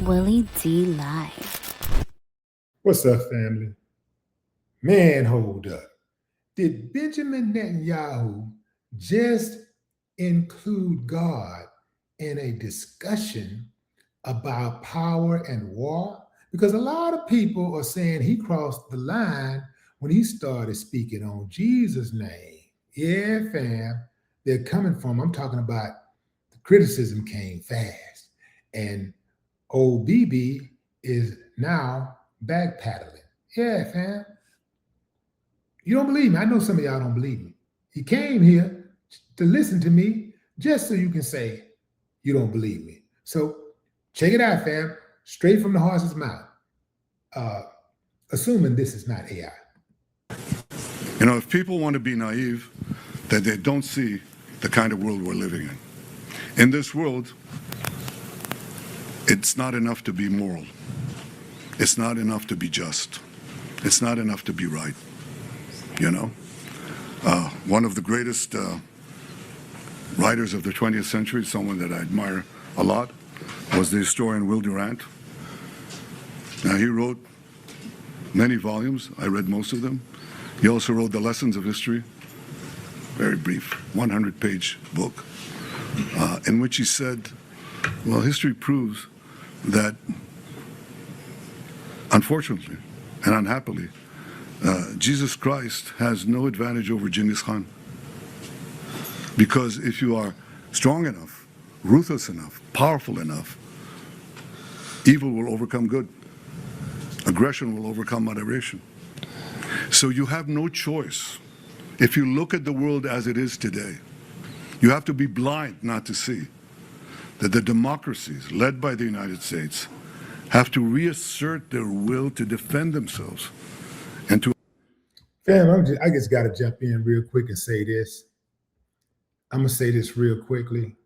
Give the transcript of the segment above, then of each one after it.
Willie D Live. What's up, family? Man, hold up. Did Benjamin Netanyahu just include God in a discussion about power and war? Because a lot of people are saying he crossed the line when he started speaking on Jesus' name. Yeah, fam, they're coming from, I'm talking about the criticism came fast. And old BB is now back paddling. Yeah, fam. You don't believe me. I know some of y'all don't believe me. He came here to listen to me just so you can say you don't believe me. So check it out, fam. Straight from the horse's mouth. Assuming this is not AI. You know, if people want to be naive, that they don't see the kind of world we're living in. In this world, it's not enough to be moral. It's not enough to be just. It's not enough to be right. You know, one of the greatest writers of the 20th century, someone that I admire a lot, was the historian Will Durant. Now, he wrote many volumes. I read most of them. He also wrote The Lessons of History, very brief, 100-page book, in which he said, well, history proves that, unfortunately and unhappily, Jesus Christ has no advantage over Genghis Khan. Because if you are strong enough, ruthless enough, powerful enough, evil will overcome good. Aggression will overcome moderation. So you have no choice. If you look at the world as it is today, you have to be blind not to see that the democracies led by the United States have to reassert their will to defend themselves and to... Fam, I just got to jump in real quick and say this. I'm going to say this real quickly.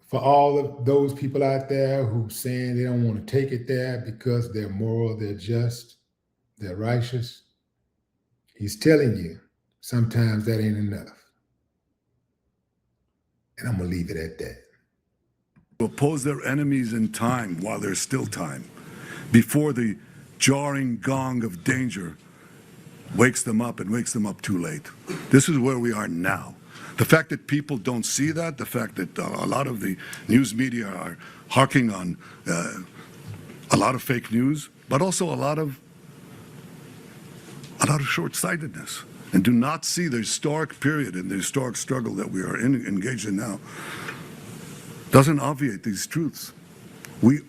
For all of those people out there who saying they don't want to take it there because they're moral, they're just, they're righteous, he's telling you sometimes that ain't enough. And I'm going to leave it at that. Oppose their enemies in time while there's still time, before the jarring gong of danger wakes them up and wakes them up too late. This is where we are now. The fact that people don't see that, the fact that a lot of the news media are harking on a lot of fake news, but also a lot of short-sightedness, and do not see the historic period and the historic struggle that we are engaged in now, doesn't obviate these truths. We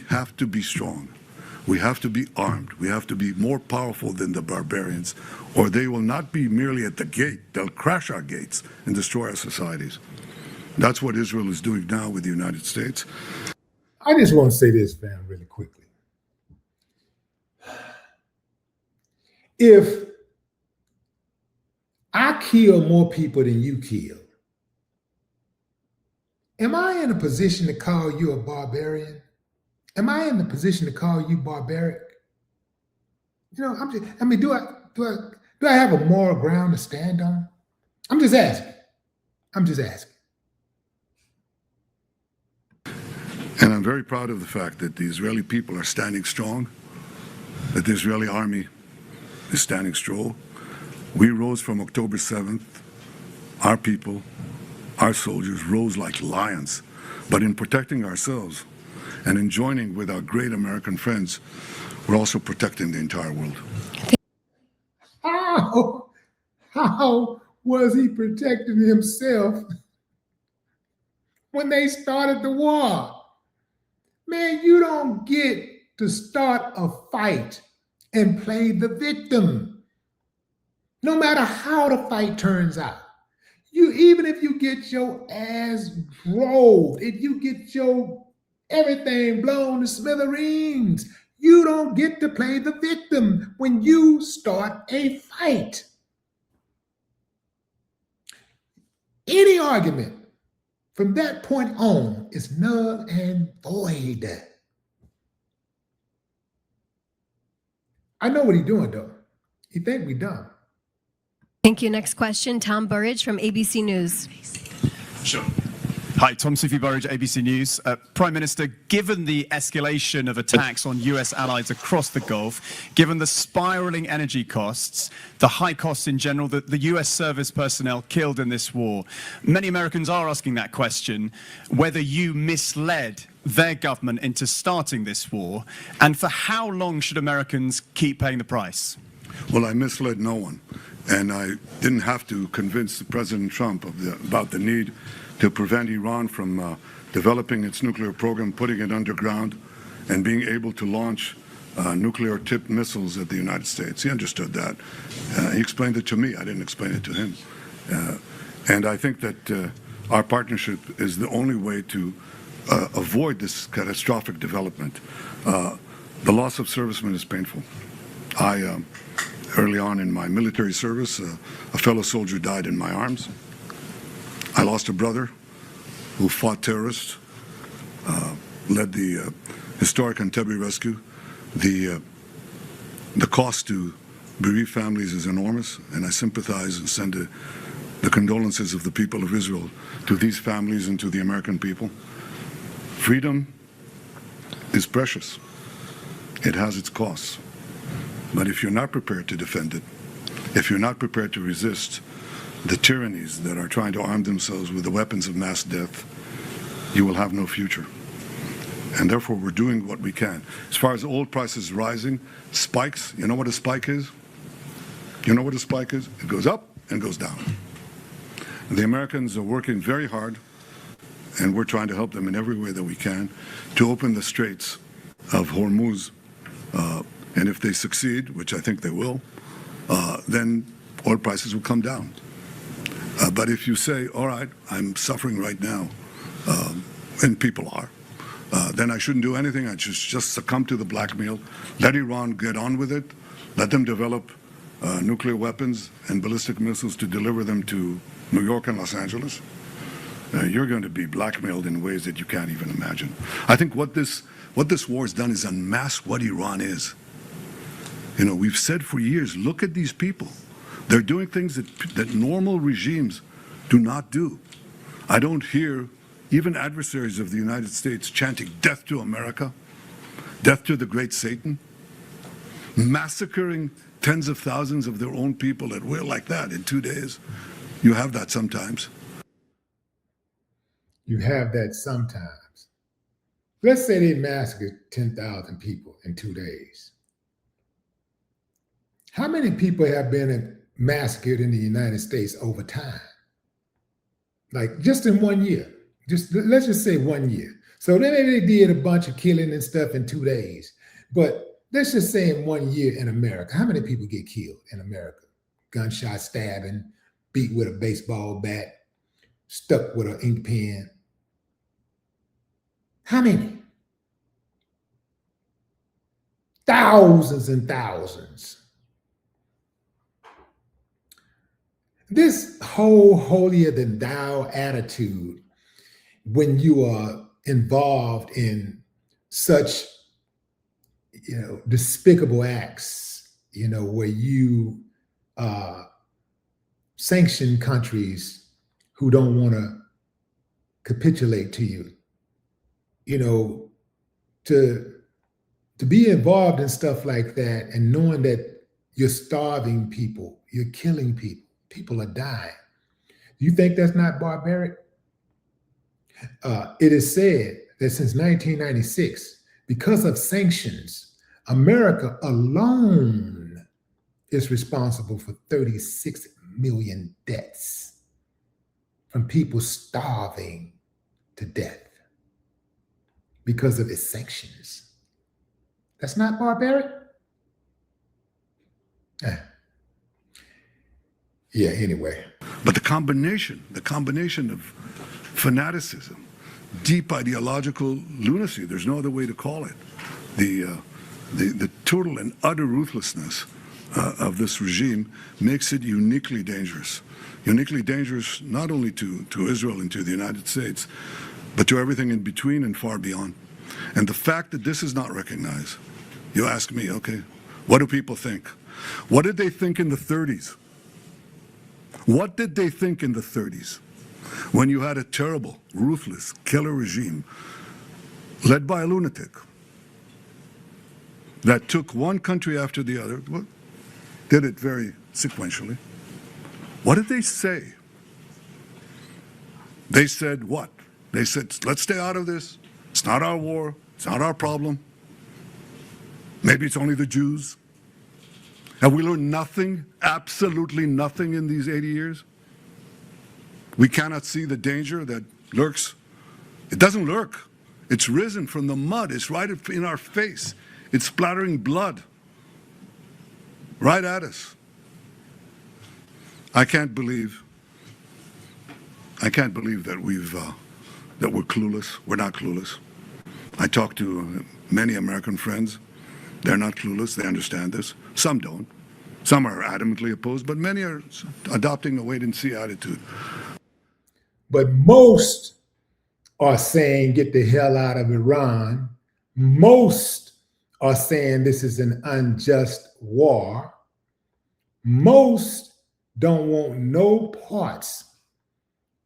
have to be strong. We have to be armed. We have to be more powerful than the barbarians, or they will not be merely at the gate. They'll crash our gates and destroy our societies. That's what Israel is doing now with the United States. I just want to say this, fam, really quickly. If I kill more people than you kill, am I in a position to call you a barbarian? Am I in the position to call you barbaric? You know, do I have a moral ground to stand on? I'm just asking. And I'm very proud of the fact that the Israeli people are standing strong, that the Israeli army is standing strong. We rose from October 7th. Our people, our soldiers rose like lions. But in protecting ourselves and in joining with our great American friends, we're also protecting the entire world. How was he protecting himself when they started the war? Man, you don't get to start a fight and play the victim. No matter how the fight turns out. Even if you get your ass rolled, if you get your everything blown to smithereens, you don't get to play the victim when you start a fight. Any argument from that point on is null and void. I know what he's doing, though. He think we dumb. Thank you. Next question, Tom Burridge from ABC News. Sure. Hi, Tom Sufi-Burridge, ABC News. Prime Minister, given the escalation of attacks on US allies across the Gulf, given the spiraling energy costs, the high costs in general, the US service personnel killed in this war, many Americans are asking that question, whether you misled their government into starting this war, and for how long should Americans keep paying the price? Well, I misled no one, and I didn't have to convince President Trump about the need to prevent Iran from developing its nuclear program, putting it underground, and being able to launch nuclear-tipped missiles at the United States. He understood that. He explained it to me. I didn't explain it to him. And I think that our partnership is the only way to avoid this catastrophic development. The loss of servicemen is painful. Early on in my military service, a fellow soldier died in my arms. I lost a brother who fought terrorists, led the historic Entebbe rescue. The cost to bereaved families is enormous, and I sympathize and send the condolences of the people of Israel to these families and to the American people. Freedom is precious. It has its costs. But if you're not prepared to defend it, if you're not prepared to resist the tyrannies that are trying to arm themselves with the weapons of mass death, you will have no future. And therefore, we're doing what we can. As far as oil prices rising, spikes, you know what a spike is? You know what a spike is? It goes up and goes down. The Americans are working very hard, and we're trying to help them in every way that we can, to open the straits of Hormuz. And if they succeed, which I think they will, then oil prices will come down. But if you say, all right, I'm suffering right now, and people are, then I shouldn't do anything. I should just succumb to the blackmail, let Iran get on with it, let them develop nuclear weapons and ballistic missiles to deliver them to New York and Los Angeles. You're going to be blackmailed in ways that you can't even imagine. I think what this war has done is unmask what Iran is. You know, we've said for years, look at these people. They're doing things that normal regimes do not do. I don't hear even adversaries of the United States chanting death to America, death to the great Satan, massacring tens of thousands of their own people at will like that in 2 days. You have that sometimes. You have that sometimes. Let's say they massacred 10,000 people in 2 days. How many people have been massacred in the United States over time? Like just in 1 year. Let's just say 1 year. So then they did a bunch of killing and stuff in 2 days. But let's just say in 1 year in America, how many people get killed in America? Gunshot stabbing, beat with a baseball bat, stuck with an ink pen. How many? Thousands and thousands. This whole holier than thou attitude, when you are involved in such, despicable acts, where you sanction countries who don't want to capitulate to you, to be involved in stuff like that and knowing that you're starving people, you're killing people. People are dying. You think that's not barbaric? It is said that since 1996, because of sanctions, America alone is responsible for 36 million deaths from people starving to death because of its sanctions. That's not barbaric? Yeah, anyway. But the combination of fanaticism, deep ideological lunacy, there's no other way to call it, the total and utter ruthlessness of this regime makes it uniquely dangerous. Uniquely dangerous not only to Israel and to the United States, but to everything in between and far beyond. And the fact that this is not recognized, you ask me, okay, what do people think? What did they think in the 30s? What did they think in the 30s? when you had a terrible, ruthless, killer regime led by a lunatic that took one country after the other, did it very sequentially. What did they say? They said what? They said, let's stay out of this. It's not our war. It's not our problem. Maybe it's only the Jews. Have we learned nothing, absolutely nothing in these 80 years? We cannot see the danger that lurks. It doesn't lurk. It's risen from the mud. It's right in our face. It's splattering blood right at us. I can't believe that we're clueless. We're not clueless. I talk to many American friends. They're not clueless. They understand this. Some don't. Some are adamantly opposed, but many are adopting a wait-and-see attitude. But most are saying get the hell out of Iran. Most are saying this is an unjust war. Most don't want no parts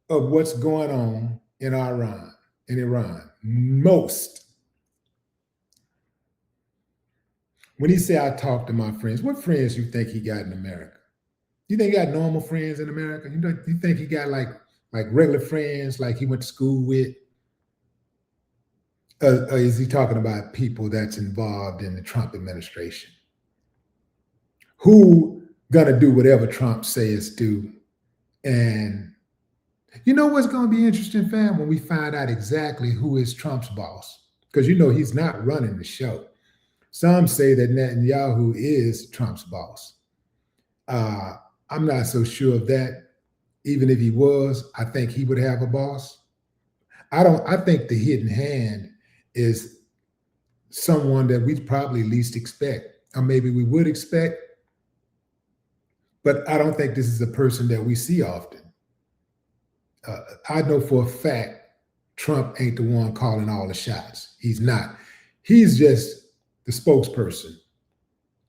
of what's going on in Iran. Most. When he say, I talk to my friends, what friends you think he got in America? You think he got normal friends in America? You think he got like regular friends like he went to school with? Or is he talking about people that's involved in the Trump administration who gonna do whatever Trump says do? And you know what's gonna be interesting, fam, when we find out exactly who is Trump's boss? Because you know he's not running the show. Some say that Netanyahu is Trump's boss. I'm not so sure of that. Even if he was, I think he would have a boss. I think the hidden hand is someone that we probably least expect, or maybe we would expect, but I don't think this is a person that we see often. I know for a fact Trump ain't the one calling all the shots. He's not. He's just the spokesperson.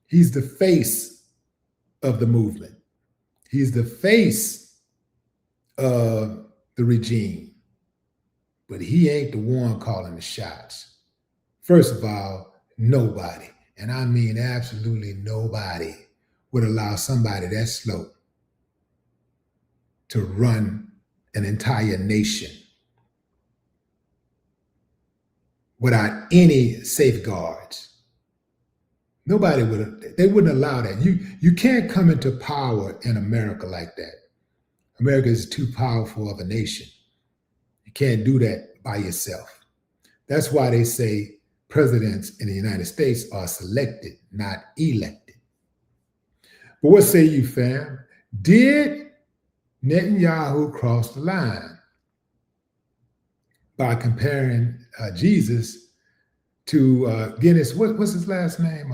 He's the face of the movement. He's the face of the regime. But he ain't the one calling the shots. First of all, nobody, and I mean absolutely nobody, would allow somebody that slow to run an entire nation without any safeguards. Nobody they wouldn't allow that. You can't come into power in America like that. America is too powerful of a nation. You can't do that by yourself. That's why they say presidents in the United States are selected, not elected. But what say you, fam? Did Netanyahu cross the line by comparing Jesus to Genghis, what's his last name?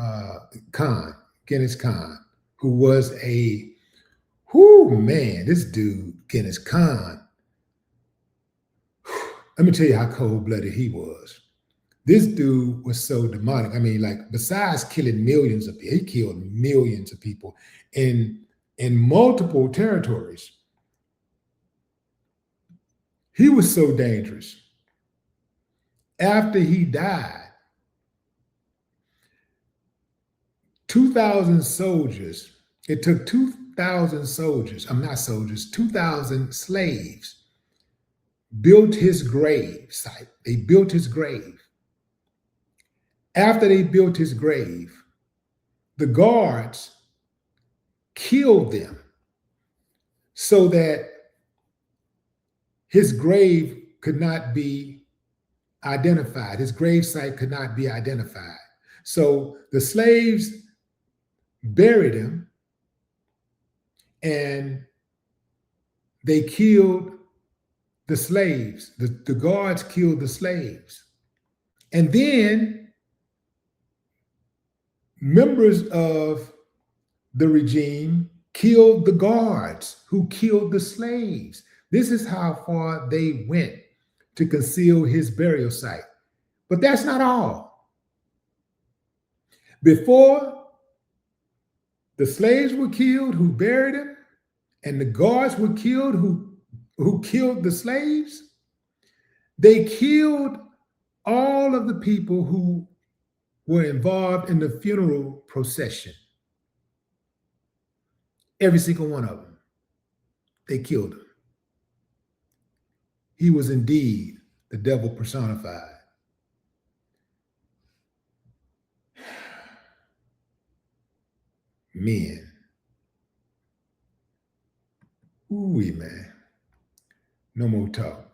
Khan, Genghis Khan, who was this dude, Genghis Khan. Let me tell you how cold-blooded he was. This dude was so demonic. I mean, like, besides killing millions of people, he killed millions of people in multiple territories. He was so dangerous. After he died, 2,000 soldiers, it took 2,000 soldiers, 2,000 slaves built his grave site. They built his grave. After they built his grave, the guards killed them so that his grave could not be identified. His grave site could not be identified. So the slaves buried him and they killed the slaves. The guards killed the slaves. And then members of the regime killed the guards who killed the slaves. This is how far they went to conceal his burial site. But that's not all. Before the slaves were killed who buried him, and the guards were killed who who killed the slaves, they killed all of the people who were involved in the funeral procession. Every single one of them. They killed him. He was indeed the devil personified. Men. Ooh, man. No more talk.